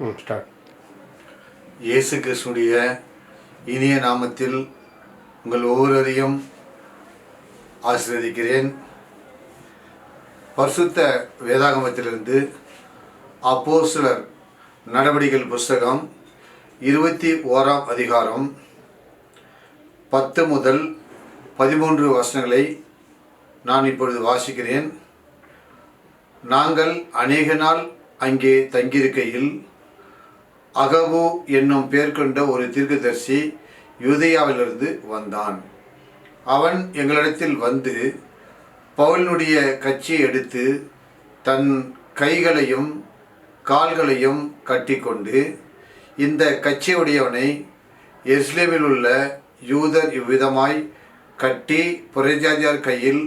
Start. இயேசு கிறிஸ்துடைய இனிய நாமத்தில் உங்கள் ஒவ்வொருவரையும் ஆசீர்வதிக்கிறேன். பரிசுத்த வேதாகமத்திலிருந்து அப்போஸ்தலர் நடவடிக்கைகள் புஸ்தகம் 21ஆம் அதிகாரம் 10 முதல் 13 வசனங்களை நான் இப்பொழுது வாசிக்கிறேன். நாங்கள் அநேக நாள் அங்கே தங்கியிருக்கையில் அகபு என்னும் பெயர் கொண்ட ஒரு தீர்க்கதரிசி யூதேயாவிலிருந்து வந்தான். அவன் எங்களிடத்தில் வந்து பவுலினுடைய கச்சியை எடுத்து தன் கைகளையும் கால்களையும் கட்டிக்கொண்டு, இந்த கச்சியுடையவனை எருசலேமில் உள்ள யூதர் இவ்விதமாய் கட்டி புறஜாதியார் கையில்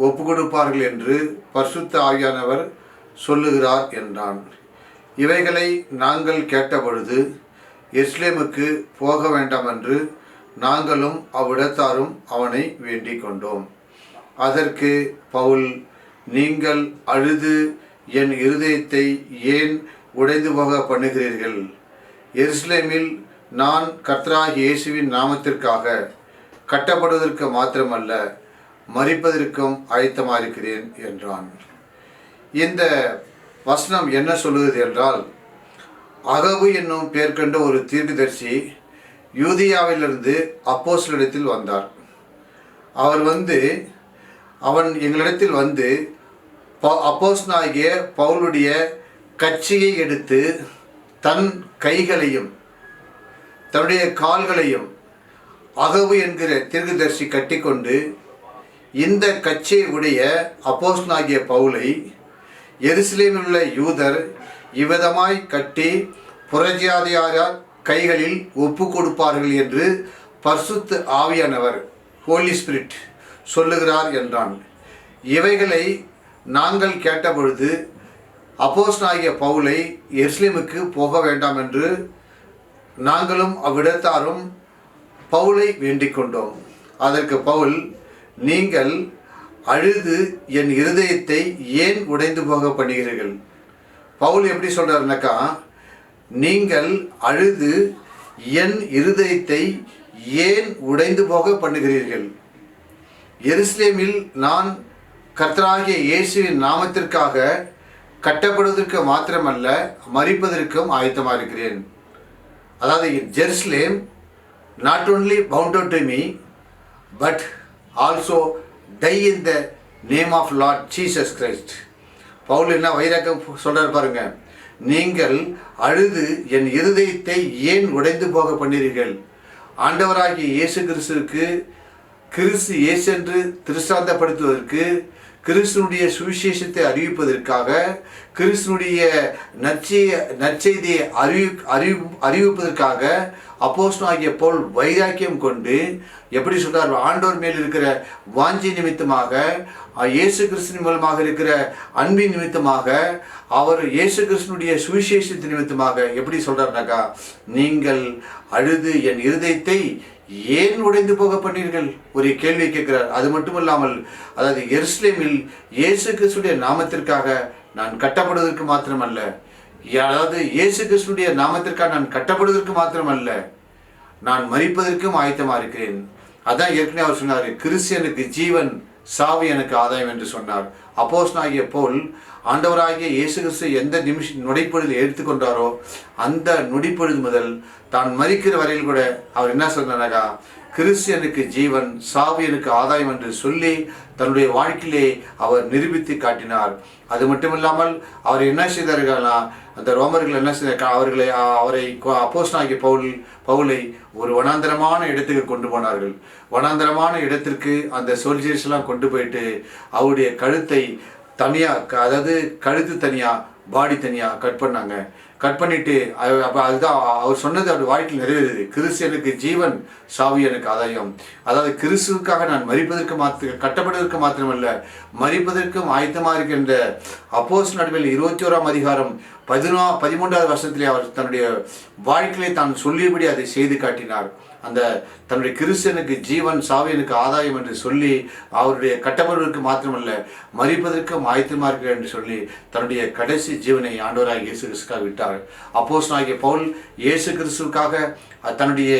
ஒப்பு கொடுப்பார்கள் என்று பரிசுத்த ஆவியானவர் சொல்லுகிறார் என்றான். இவைகளை நாங்கள் கேட்டபொழுது எருசலேமுக்கு போக வேண்டாம் என்று நாங்களும் அவ்விடத்தாரும் அவனை வேண்டிக் கொண்டோம். அதற்கு பவுல், நீங்கள் அழுது என் இருதயத்தை ஏன் உடைந்து போக பண்ணுகிறீர்கள்? எருசலேமில் நான் கர்த்தராகிய இயேசுவின் நாமத்திற்காக கட்டப்படுவதற்கு மாத்திரமல்ல, மரிப்பதற்கும் ஆயத்தமாயிருக்கிறேன் என்றான். இந்த வசனம் என்ன சொல்லுகிறது என்றால், அகபு என்னும் பெயர் கொண்ட ஒரு தீர்க்கதரிசி யூதேயாவிலிருந்து அப்போஸ்தலரிடத்தில் வந்தார். அவன் எங்களிடத்தில் வந்து அப்போஸ்தலனாகிய பவுலுடைய கச்சியை எடுத்து தன் கைகளையும் தன்னுடைய கால்களையும் அகபு என்கிற தீர்க்கதரிசி கட்டிக்கொண்டு, இந்த கச்சியை உடைய அப்போஸ்தலனாகிய பவுலை எருசலேமில் உள்ள யூதர் இவ்விதமாய் கட்டி புறஜாதியார் கைகளில் ஒப்பு கொடுப்பார்கள் என்று பரிசுத்த ஆவியானவர், ஹோலி ஸ்பிரிட் சொல்லுகிறார் என்றான். இவைகளை நாங்கள் கேட்டபொழுது அப்போஸ்தலனாகிய பவுலை எருசலேமுக்கு போக வேண்டாம் என்று நாங்களும் அவ்விடத்தாரும் பவுலை வேண்டிக் கொண்டோம். அதற்கு பவுல், நீங்கள் அழுது என் இருதயத்தை ஏன் உடைந்து போக பண்ணுகிறீர்கள்? பவுல் எப்படி சொல்றாருனாக்கா, நீங்கள் அழுது என் இருதயத்தை ஏன் உடைந்து போக பண்ணுகிறீர்கள்? எருசலேமில் நான் கர்த்தராகிய இயேசுவின் நாமத்திற்காக கட்டப்படுவதற்கு மாத்திரமல்ல, மரிப்பதற்கும் ஆயத்தமாக இருக்கிறேன். அதாவது Jerusalem not only bound to me but also die in the name of Lord Jesus Christ. Paul என்ன வைராக்கம் சொல்றார் பாருங்க. நீங்கள் அழுது என் இருதயத்தை ஏன் உடைந்து போக பண்ணீர்கள்? ஆண்டவராகிய இயேசு கிறிஸ்துவுக்கு கிறிஸ்து இயேசு என்று திருஷ்டாந்தப்படுத்துவதற்கு, கிறிஸ்துனுடைய சுவிசேஷத்தை அறிவிப்பதற்காக, கிறிஸ்துனுடைய நற்செய்தியை அறிவிப்பதற்காக அப்போஸ்தலனாகிய பவுல் வைராக்கியம் கொண்டு எப்படி சொல்றார்? ஆண்டவர் மேல் இருக்கிற வாஞ்சி நிமித்தமாக, இயேசு கிறிஸ்துவின் மூலமாக இருக்கிற அன்பின் நிமித்தமாக, அவர் இயேசு கிறிஸ்துனுடைய சுவிசேஷத்தின் நிமித்தமாக எப்படி சொல்றாருனாக்கா, நீங்கள் அழுது என் இருதயத்தை ஏன் உடைந்து போக பண்ணீர்கள்? ஒரு கேள்வி கேட்கிறார். அது மட்டுமல்லாமல், அதாவது எருசலேமில் இயேசு கிறிஸ்துடைய நாமத்திற்காக நான் கட்டப்படுவதற்கு மாத்திரமல்ல, அதாவது இயேசு கிறிஸ்துடைய நாமத்திற்காக நான் கட்டப்படுவதற்கு மாத்திரமல்ல, நான் மரிப்பதற்கும் ஆயத்தமாக இருக்கிறேன். அதான் ஏற்கனவே அவர் சொன்னார், கிறிஸ்து எனக்கு ஜீவன், சாவு எனக்கு ஆதாயம் என்று சொன்னார். அப்போஸ்தலனாகிய பவுல் ஆண்டவராகிய இயேசு கிறிஸ்து எந்த நொடிப்பொழுதில் எடுத்துக்கொண்டாரோ அந்த நொடிப்பொழுது முதல் தான் மரிக்கிற வரையில் கூட அவர் என்ன சொன்னாரா, கிறிஸ்து எனக்கு ஜீவன், சாவு எனக்கு ஆதாயம் என்று சொல்லி தன்னுடைய வாழ்க்கையிலே அவர் நிரூபித்து காட்டினார். அது மட்டுமில்லாமல் அவர் என்ன செய்தார்கள்னா, அந்த ரோமர்கள் என்ன செய்தார், அவரை அப்போஸ்தலனாகிய பவுலை ஒரு வனாந்தரமான இடத்துக்கு கொண்டு போனார்கள். வனாந்தரமான இடத்திற்கு அந்த சோல்ஜர்ஸ் எல்லாம் கொண்டு போயிட்டு அவருடைய கழுத்தை தனியாக, அதாவது கழுத்து தனியாக பாடி தனியாக கட் பண்ணாங்க. கட் பண்ணிட்டு அப்போ அதுதான் அவர் சொன்னது அவர் வாழ்க்கையில் நிறைவேறுது. கிறிஸ்து எனக்கு ஜீவன், சாவு எனக்கு ஆதாயம். அதாவது கிறிஸ்துவுக்காக நான் மரிப்பதற்கு கட்டப்படுவதற்கு மாத்திரமல்ல, மரிப்பதற்கும் ஆயத்தமாக இருக்கின்ற அப்போஸ்தலர் நடவடிக்கைகள் 21ஆம் அதிகாரம் 13வது வருஷத்திலே அவர் தன்னுடைய வாழ்க்கையிலே தான் சொல்லியபடி அதை செய்து காட்டினார். அந்த தன்னுடைய கிறிஸ்தனுக்கு ஜீவன் சாவியனுக்கு ஆதாயம் என்று சொல்லி அவருடைய கட்டப்படுவதற்கு மாத்திரமல்ல மரிப்பதற்கும் ஆயத்தமாக இருக்கிறார் என்று சொல்லி தன்னுடைய கடைசி ஜீவனை ஆண்டவராக இயேசு கிறிஸ்துக்காக விட்டார். அப்போஸ்தலனாகிய பவுல் இயேசு கிறிஸ்துவுக்காக தன்னுடைய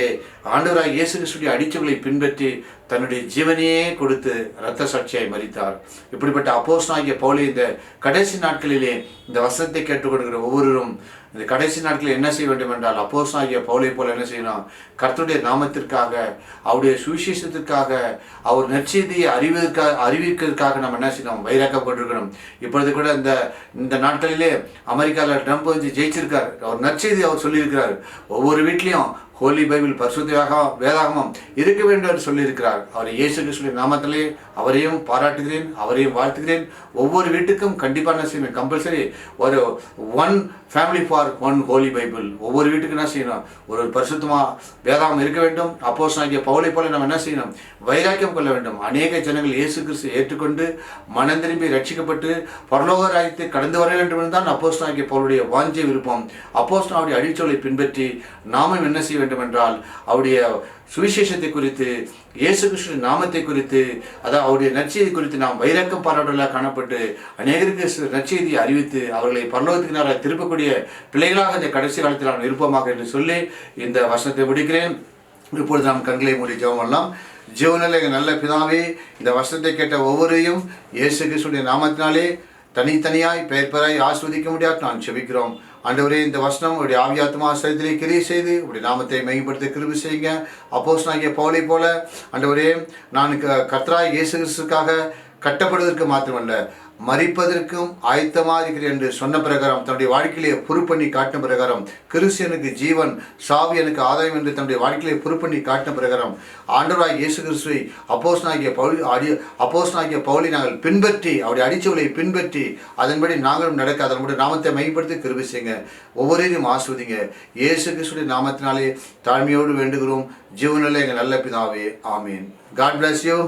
ஆண்டவராக இயேசு கிறிஸ்துடைய அடிச்சுகளை பின்பற்றி தன்னுடைய ஜீவனையே கொடுத்து இரத்த சாட்சியாய் மரித்தார். இப்படிப்பட்ட அப்போஸ்தலனாகிய பவுலை இந்த கடைசி நாட்களிலே இந்த வசனத்தை கேட்டுக்கொள்கிற ஒவ்வொருவரும் இந்த கடைசி நாட்களில் என்ன செய்ய வேண்டும் என்றால் அப்போஸ்தலனாகிய பவுலை போல என்ன செய்யணும்? கர்த்தருடைய நாமத்திற்காக, அவருடைய சுவிசேஷத்திற்காக, அவர் நற்செய்தியை அறிவிக்கிறதுக்காக நம்ம என்ன செய்யணும்? வைராக்கப்பட்டிருக்கணும். இப்பொழுது கூட இந்த நாட்களிலே அமெரிக்காவில் ட்ரம்ப் வந்து ஜெயிச்சிருக்கார். அவர் நற்செய்தி அவர் சொல்லியிருக்கிறார். ஒவ்வொரு வீட்லேயும் ஹோலி பைபிள் பரிசுத்த வேதாகமம் இருக்க வேண்டும் என்று சொல்லியிருக்கிறார். அவர் இயேசு கிறிஸ்துவின் நாமத்திலே அவரையும் பாராட்டுகிறேன், அவரையும் வாழ்த்துகிறேன். ஒவ்வொரு வீட்டுக்கும் கண்டிப்பாக என்ன செய்யணும்? கம்பல்சரி ஒரு 1 ஃபேமிலி ஃபார் 1 ஹோலி பைபிள். ஒவ்வொரு வீட்டுக்கு என்ன செய்யணும்? ஒரு பரிசுத்தமாக வேதாகம் இருக்க வேண்டும். அப்போஸ்தலனாகிய பவுலை போல நம்ம என்ன செய்யணும்? வைராக்கியம் கொள்ள வேண்டும். அநேக ஜனங்கள் இயேசு கிறிஸ்து ஏற்றுக்கொண்டு மனம் திரும்பி ரட்சிக்கப்பட்டு பரலோக ராஜ்யத்தை கடந்து வர வேண்டும் என்றுதான் அப்போஸ்தலனாகிய பவுலுடைய வாஞ்சை விருப்பம். அப்போஸ்தலனுடைய அடிச்சொலை பின்பற்றி நாமும் என்ன செய்ய வேண்டும் என்றால் அவருடைய சுவிசேஷத்தை குறித்து, இயேசு கிறிஸ்துவின் நாமத்தை குறித்து, அதாவது அவருடைய நற்செய்தி குறித்து நாம் வைராக்கம் பாராட்டுவதாக காணப்பட்டு அநேகருக்கு நற்செய்தியை அறிவித்து அவர்களை பரலோகத்துக்கு நேராக திருப்பக்கூடிய பிள்ளைகளாக இந்த கடைசி காலத்தில் நாம் இருப்போமாக என்று சொல்லி இந்த வசனத்தை முடிக்கிறேன். இப்பொழுது நாம் கண்களை மூடி ஜெபம் பண்ணலாம். ஜீவனில் எங்கள் நல்ல பிதாவே, இந்த வசனத்தை கேட்ட ஒவ்வொருவரையும் இயேசு கிறிஸ்துவின் நாமத்தினாலே தனித்தனியாய் பெயராய் ஆஸ்வதிக்க முடியாது நான் செபிக்கிறோம். ஆண்டவரே, இந்த வசனம் உடைய ஆவியாத்மா சரித்திரை கிரியை செய்து உடைய நாமத்தை மையப்படுத்த கிருபை செய்யுங்க. அப்போஸ்தலனாகிய பவுலை போல ஆண்டவரே, நான் கர்த்தராய் இயேசு கிறிஸ்துவுக்காக கட்டப்படுவதற்கு மாத்திரமல்ல மரிப்பதற்கும் ஆயத்தமாக இருக்கிறேன் என்று சொன்ன பிரகாரம் தன்னுடைய வாழ்க்கையிலே பொறுப்பண்ணி காட்டின பிரகாரம், கிறிஸ்து எனக்கு ஜீவன் சாவி எனக்கு ஆதாயம் என்று தன்னுடைய வாழ்க்கையிலே பொறுப்பண்ணி காட்டின பிரகாரம் ஆண்டவராய் இயேசு கிறிஸ்துவை அப்போஸ்தலனாகிய பவுலை நாங்கள் பின்பற்றி அவருடைய அடிச்சுவலை பின்பற்றி அதன்படி நாங்களும் நடக்க அதனுடைய நாமத்தை மையப்படுத்தி கிருபை செய்யுங்க. ஒவ்வொருவரையும் ஆஸ்வதிங்க. இயேசு கிறிஸ்துடைய நாமத்தினாலே தாழ்மையோடு வேண்டுகிறோம். ஜீவனில் எங்கள் நல்ல பிதாவே, ஆமீன். God bless you.